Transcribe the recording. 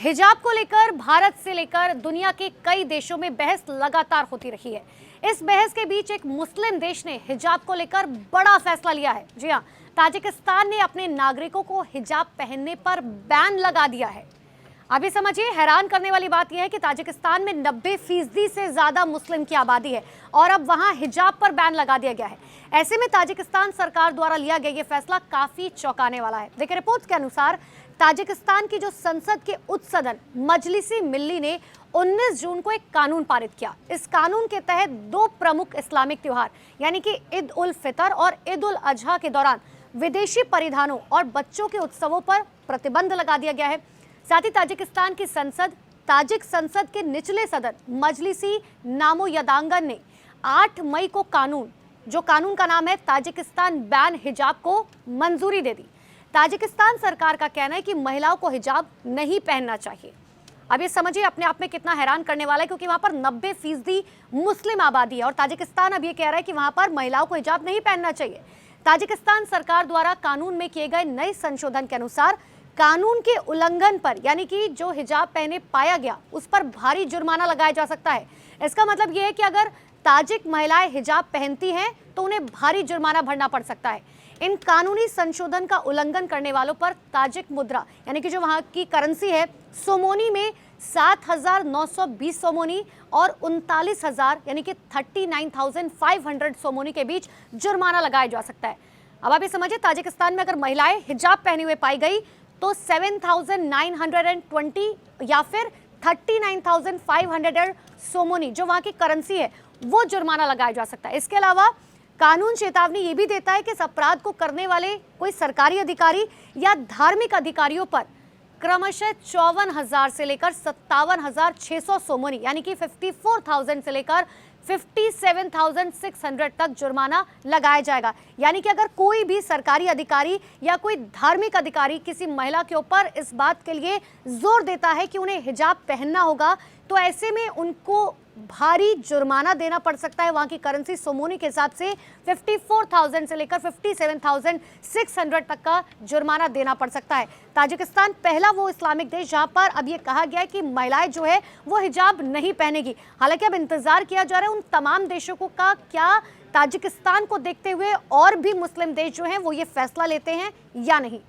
हिजाब को लेकर भारत से लेकर दुनिया के कई देशों में बहस लगातार होती रही है। इस बहस के बीच एक मुस्लिम देश ने हिजाब को लेकर बड़ा फैसला लिया है। जी हां, ताजिकिस्तान ने अपने नागरिकों को हिजाब पहनने पर बैन लगा दिया है। अभी समझिए, हैरान करने वाली बात यह है कि ताजिकिस्तान में 90% से ज्यादा मुस्लिम की आबादी है और अब वहां हिजाब पर बैन लगा दिया गया है। ऐसे में ताजिकिस्तान सरकार द्वारा लिया गया यह फैसला काफी चौंकाने वाला है। देखिए, रिपोर्ट्स के अनुसार ताजिकिस्तान की जो संसद के उच्च सदन मजलिसी मिल्ली ने 19 जून को एक कानून पारित किया। इस कानून के तहत दो प्रमुख इस्लामिक त्योहार यानी कि ईद उल फितर और ईद उल अजहा के दौरान विदेशी परिधानों और बच्चों के उत्सवों पर प्रतिबंध लगा दिया गया है। साथ ही ताजिकिस्तान की संसद, ताजिक संसद के निचले सदन मजलिसी नामोयदांगन ने 8 मई को कानून का नाम है ताजिकिस्तान बैन हिजाब को मंजूरी दे दी। ताजिकिस्तान सरकार का कहना है कि महिलाओं को हिजाब नहीं पहनना चाहिए। अब ये समझिए अपने आप में कितना हैरान करने वाला है, क्योंकि वहां पर 90% मुस्लिम आबादी है और ताजिकिस्तान अब ये कह रहा है कि वहां पर महिलाओं को हिजाब नहीं पहनना चाहिए। ताजिकिस्तान सरकार द्वारा कानून में किए गए नए संशोधन के अनुसार कानून के उल्लंघन पर यानी कि जो हिजाब पहने पाया गया उस पर भारी जुर्माना लगाया जा सकता है। इसका मतलब यह है कि अगर ताजिक महिलाएं हिजाब पहनती हैं तो उन्हें भारी जुर्माना भरना पड़ सकता है। इन कानूनी संशोधन का उल्लंघन करने वालों पर ताजिक मुद्रा यानी कि जो वहां की करेंसी है सोमोनी में 7,920 सोमोनी और 39,000 यानी कि 39,500 सोमोनी के बीच जुर्माना लगाया जा सकता है। अब आप ये समझिए, ताजिकिस्तान में अगर महिलाएं हिजाब पहने हुए पाई गई तो 7,920 या फिर 39,500 सोमोनी जो वहां की करेंसी है वो जुर्माना लगाया जा सकता है। इसके अलावा कानून चेतावनी ये भी देता है कि इस अपराध को करने वाले कोई सरकारी अधिकारी या धार्मिक अधिकारियों पर क्रमशः 54,000 से लेकर 57,600 सोमोनी यानी कि 54,000 से लेकर 57,600 तक जुर्माना लगाया जाएगा। यानी कि अगर कोई भी सरकारी अधिकारी या कोई धार्मिक अधिकारी किसी महिला के ऊपर इस बात के लिए जोर देता है कि उन्हें हिजाब पहनना होगा, तो ऐसे में उनको भारी जुर्माना देना पड़ सकता है। वहां की करेंसी सोमोनी के हिसाब से 54,000 से लेकर 57,600 तक का जुर्माना देना पड़ सकता है। ताजिकिस्तान पहला वो इस्लामिक देश जहां पर अब ये कहा गया है कि महिलाएं जो है वो हिजाब नहीं पहनेगी। हालांकि अब इंतजार किया जा रहा है उन तमाम देशों को का क्या ताजिकिस्तान को देखते हुए और भी मुस्लिम देश जो हैं वो ये फैसला लेते हैं या नहीं।